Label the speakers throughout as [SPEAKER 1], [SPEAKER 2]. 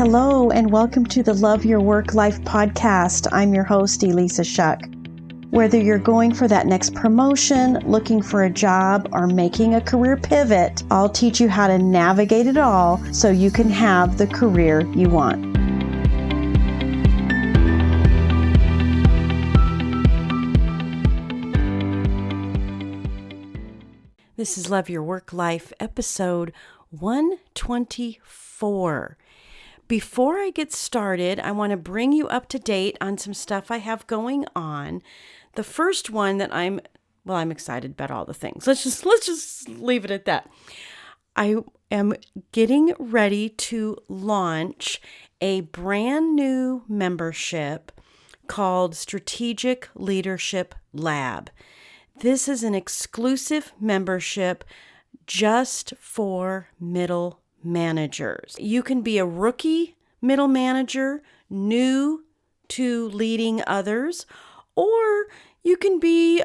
[SPEAKER 1] Hello, and welcome to the Love Your Work Life podcast. I'm your host, Elissa Shuck. Whether you're going for that next promotion, looking for a job, or making a career pivot, I'll teach you how to navigate it all so you can have the career you want. This is Love Your Work Life, episode 124. Before I get started, I want to bring you up to date on some stuff I have going on. The first one that I'm excited about all the things. Let's just leave it at that. I am getting ready to launch a brand new membership called Strategic Leadership Lab. This is an exclusive membership just for middle managers. You can be a rookie middle manager, new to leading others, or you can be,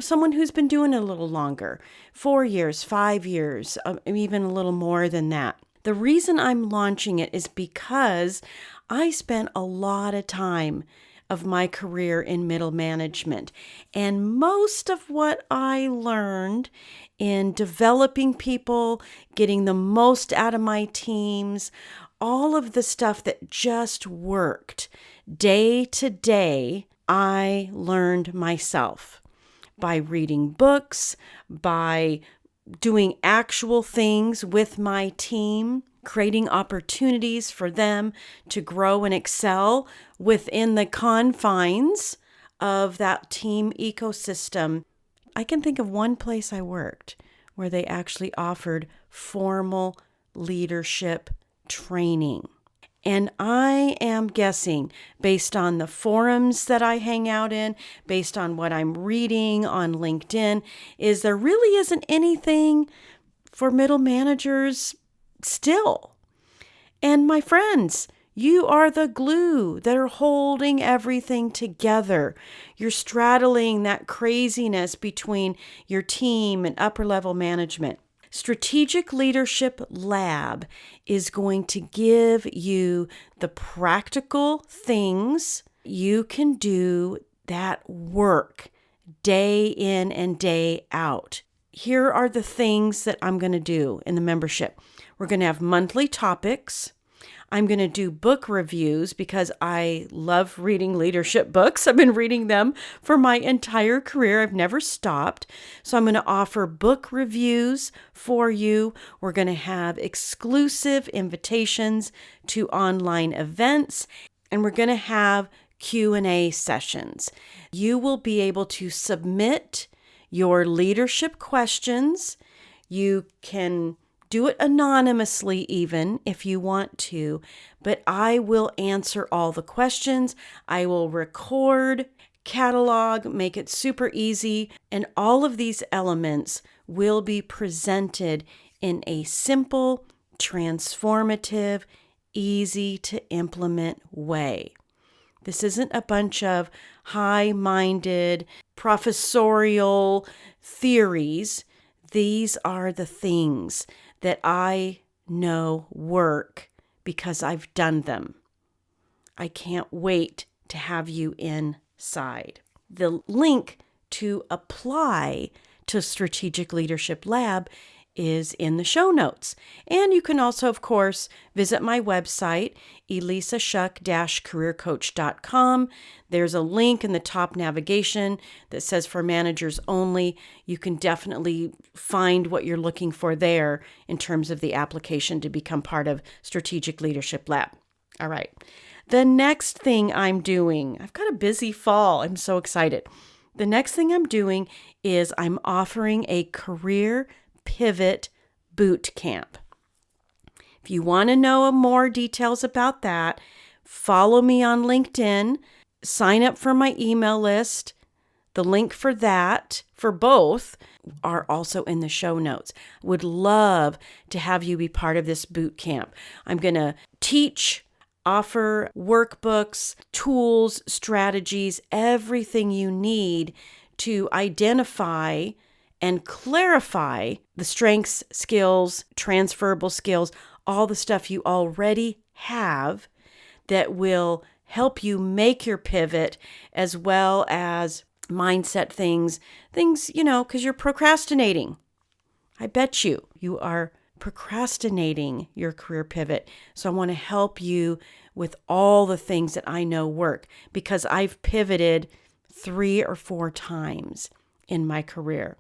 [SPEAKER 1] someone who's been doing it a little longer, 4 years, 5 years, even a little more than that. The reason I'm launching it is because I spent a lot of time of my career in middle management. And most of what I learned in developing people, getting the most out of my teams, all of the stuff that just worked day to day, I learned myself by reading books, by doing actual things with my team, creating opportunities for them to grow and excel within the confines of that team ecosystem. I can think of one place I worked where they actually offered formal leadership training. And I am guessing, based on the forums that I hang out in, based on what I'm reading on LinkedIn, is there really isn't anything for middle managers still. And my friends, you are the glue that are holding everything together. You're straddling that craziness between your team and upper level management. Strategic Leadership Lab is going to give you the practical things you can do that work day in and day out. Here are the things that I'm going to do in the membership. We're going to have monthly topics. I'm going to do book reviews because I love reading leadership books. I've been reading them for my entire career. I've never stopped. So I'm going to offer book reviews for you. We're going to have exclusive invitations to online events, and we're going to have Q&A sessions. You will be able to submit your leadership questions. You can do it anonymously even if you want to, but I will answer all the questions. I will record, catalog, make it super easy, and all of these elements will be presented in a simple, transformative, easy to implement way. This isn't a bunch of high-minded professorial theories. These are the things that I know work because I've done them. I can't wait to have you inside. The link to apply to Strategic Leadership Lab is in the show notes. And you can also, of course, visit my website, elissashuck-careercoach.com. There's a link in the top navigation that says for managers only. You can definitely find what you're looking for there in terms of the application to become part of Strategic Leadership Lab. All right. The next thing I'm doing, I've got a busy fall. I'm so excited. The next thing I'm doing is I'm offering a career pivot boot camp. If you want to know more details about that, follow me on LinkedIn, sign up for my email list. The link for that, for both, are also in the show notes. Would love to have you be part of this boot camp. I'm going to teach, offer workbooks, tools, strategies, everything you need to identify and clarify the strengths, skills, transferable skills, all the stuff you already have that will help you make your pivot, as well as mindset things, because you're procrastinating. I bet you are procrastinating your career pivot. So I want to help you with all the things that I know work, because I've pivoted 3 or 4 times in my career,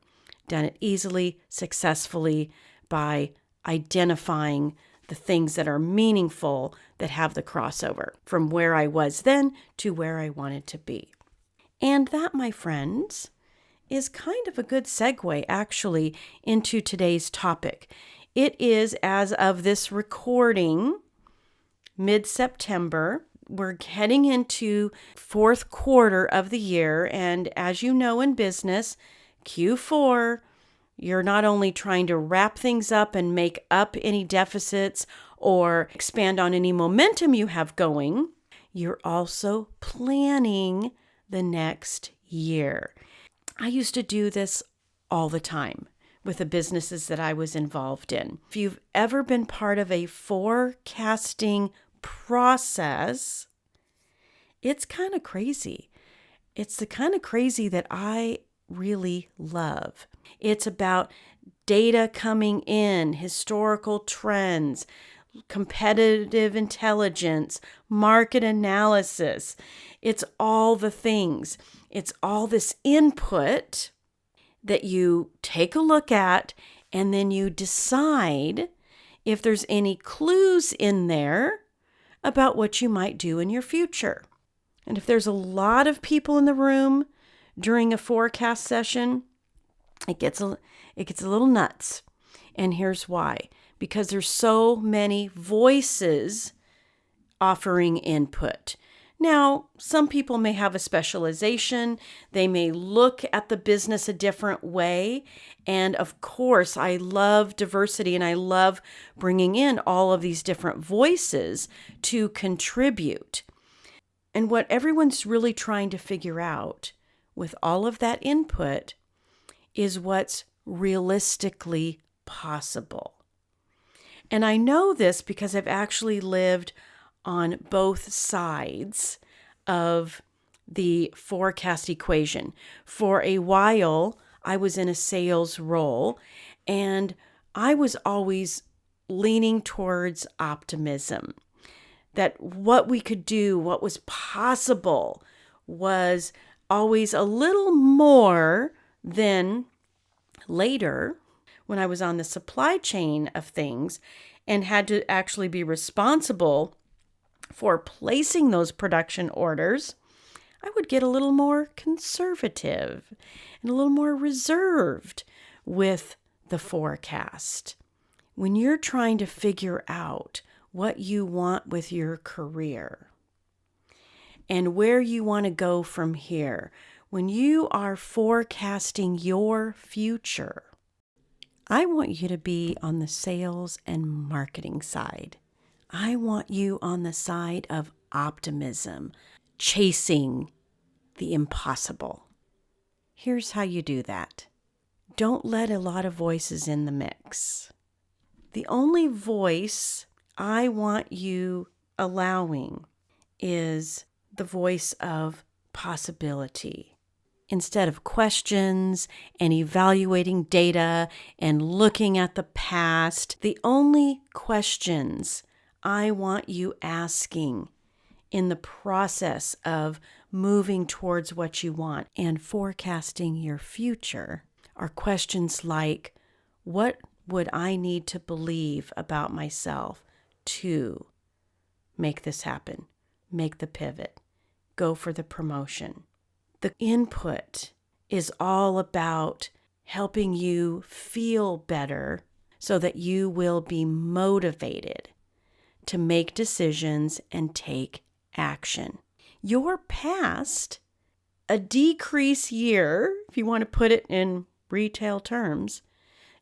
[SPEAKER 1] done it easily, successfully, by identifying the things that are meaningful, that have the crossover from where I was then to where I wanted to be. And that, my friends, is kind of a good segue actually into today's topic. It is, as of this recording, mid-September. We're heading into 4th quarter of the year. And as you know, in business, Q4, you're not only trying to wrap things up and make up any deficits or expand on any momentum you have going, you're also planning the next year. I used to do this all the time with the businesses that I was involved in. If you've ever been part of a forecasting process, it's kind of crazy. It's the kind of crazy that I really love. It's about data coming in, historical trends, competitive intelligence, market analysis. It's all the things. It's all this input that you take a look at, and then you decide if there's any clues in there about what you might do in your future. And if there's a lot of people in the room during a forecast session, it gets a little nuts. And here's why. Because there's so many voices offering input. Now, some people may have a specialization. They may look at the business a different way. And of course, I love diversity, and I love bringing in all of these different voices to contribute. And what everyone's really trying to figure out with all of that input is what's realistically possible. And I know this because I've actually lived on both sides of the forecast equation. For a while, I was in a sales role, and I was always leaning towards optimism, that what we could do, what was possible, was always a little more than later, when I was on the supply chain of things and had to actually be responsible for placing those production orders. I would get a little more conservative and a little more reserved with the forecast. When you're trying to figure out what you want with your career and where you want to go from here, when you are forecasting your future, I want you to be on the sales and marketing side. I want you on the side of optimism, chasing the impossible. Here's how you do that. Don't let a lot of voices in the mix. The only voice I want you allowing is the voice of possibility. Instead of questions and evaluating data and looking at the past, the only questions I want you asking in the process of moving towards what you want and forecasting your future are questions like, what would I need to believe about myself to make this happen, make the pivot, go for the promotion? The input is all about helping you feel better so that you will be motivated to make decisions and take action. Your past, a decrease year, if you want to put it in retail terms,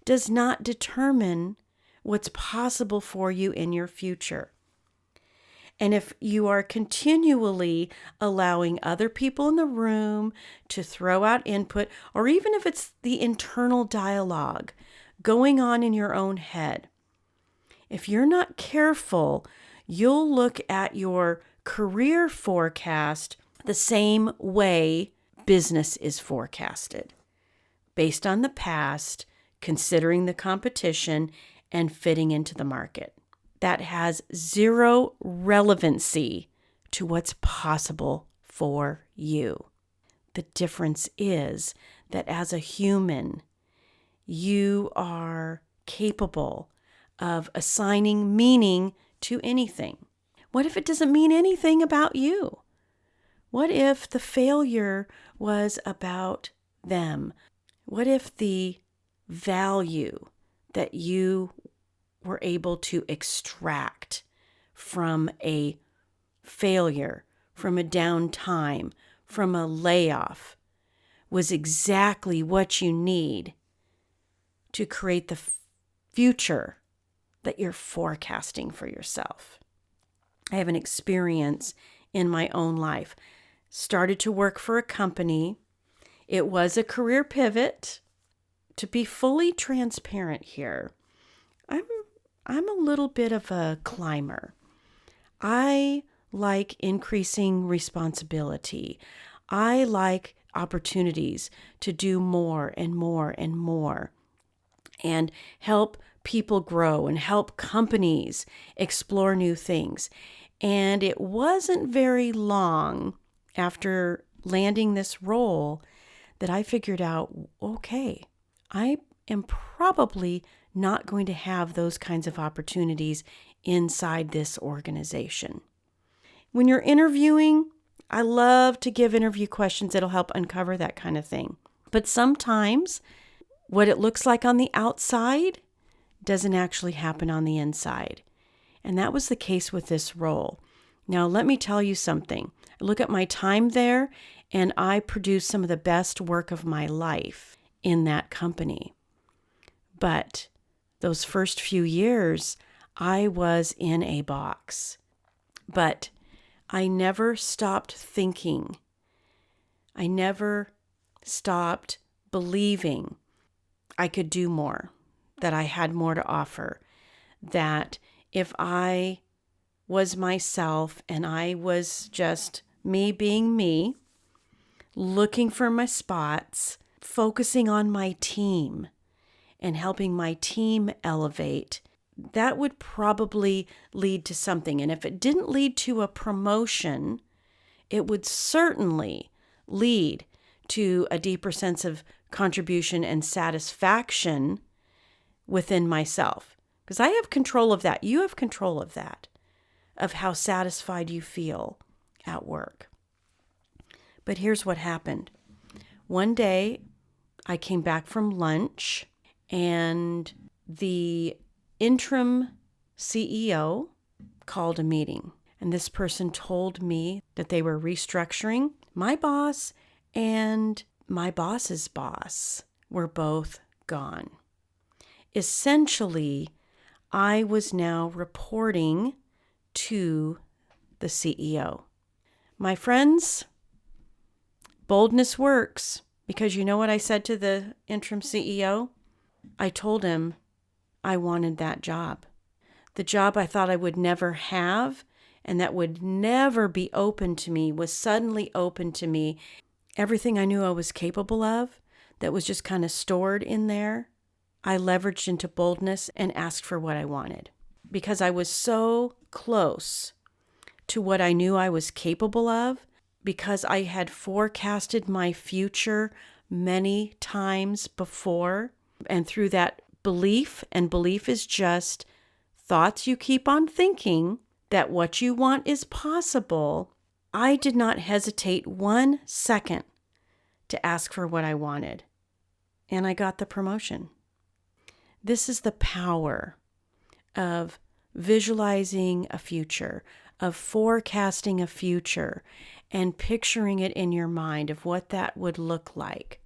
[SPEAKER 1] does not determine what's possible for you in your future. And if you are continually allowing other people in the room to throw out input, or even if it's the internal dialogue going on in your own head, if you're not careful, you'll look at your career forecast the same way business is forecasted, based on the past, considering the competition, and fitting into the market. That has zero relevancy to what's possible for you. The difference is that as a human, you are capable of assigning meaning to anything. What if it doesn't mean anything about you? What if the failure was about them? What if the value that you were able to extract from a failure, from a downtime, from a layoff was exactly what you need to create the future that you're forecasting for yourself? I have an experience in my own life. Started to work for a company. It was a career pivot. To be fully transparent here, I'm a little bit of a climber. I like increasing responsibility. I like opportunities to do more and more and more and help people grow and help companies explore new things. And it wasn't very long after landing this role that I figured out, okay, I am probably not going to have those kinds of opportunities inside this organization. When you're interviewing, I love to give interview questions that'll help uncover that kind of thing. But sometimes what it looks like on the outside doesn't actually happen on the inside. And that was the case with this role. Now, let me tell you something. I look at my time there, and I produced some of the best work of my life in that company. But those first few years, I was in a box. But I never stopped thinking. I never stopped believing I could do more, that I had more to offer, that if I was myself and I was just me being me, looking for my spots, focusing on my team and helping my team elevate, that would probably lead to something. And if it didn't lead to a promotion, it would certainly lead to a deeper sense of contribution and satisfaction within myself. Because I have control of that. You have control of that, of how satisfied you feel at work. But here's what happened. One day, I came back from lunch, and the interim CEO called a meeting. And this person told me that they were restructuring. My boss and my boss's boss were both gone. Essentially, I was now reporting to the CEO. My friends, boldness works, because you know what I said to the interim CEO? I told him I wanted that job. The job I thought I would never have and that would never be open to me was suddenly open to me. Everything I knew I was capable of that was just kind of stored in there, I leveraged into boldness and asked for what I wanted. Because I was so close to what I knew I was capable of, because I had forecasted my future many times before, and through that belief, and belief is just thoughts you keep on thinking that what you want is possible, I did not hesitate 1 second to ask for what I wanted. And I got the promotion. This is the power of visualizing a future, of forecasting a future, and picturing it in your mind of what that would look like.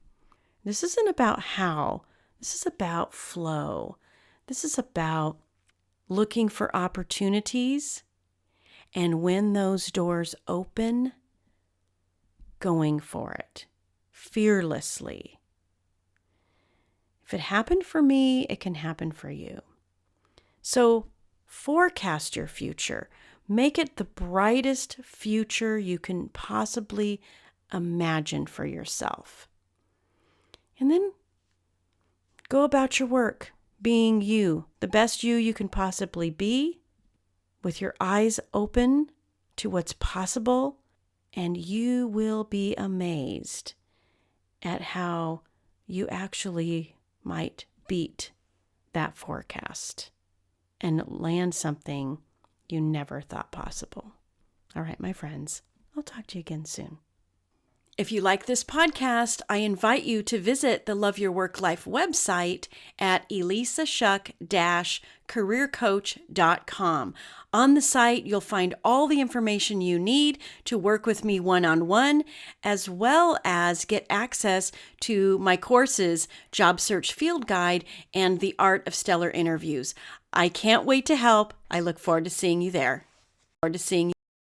[SPEAKER 1] This isn't about how. This is about flow. This is about looking for opportunities, and when those doors open, going for it fearlessly. If it happened for me, it can happen for you. So forecast your future. Make it the brightest future you can possibly imagine for yourself. And then go about your work, being you, the best you can possibly be, with your eyes open to what's possible, and you will be amazed at how you actually might beat that forecast and land something you never thought possible. All right, my friends, I'll talk to you again soon. If you like this podcast, I invite you to visit the Love Your Work Life website at elissashuck-careercoach.com. On the site, you'll find all the information you need to work with me one-on-one, as well as get access to my courses, Job Search Field Guide, and The Art of Stellar Interviews. I can't wait to help. I look forward to seeing you there.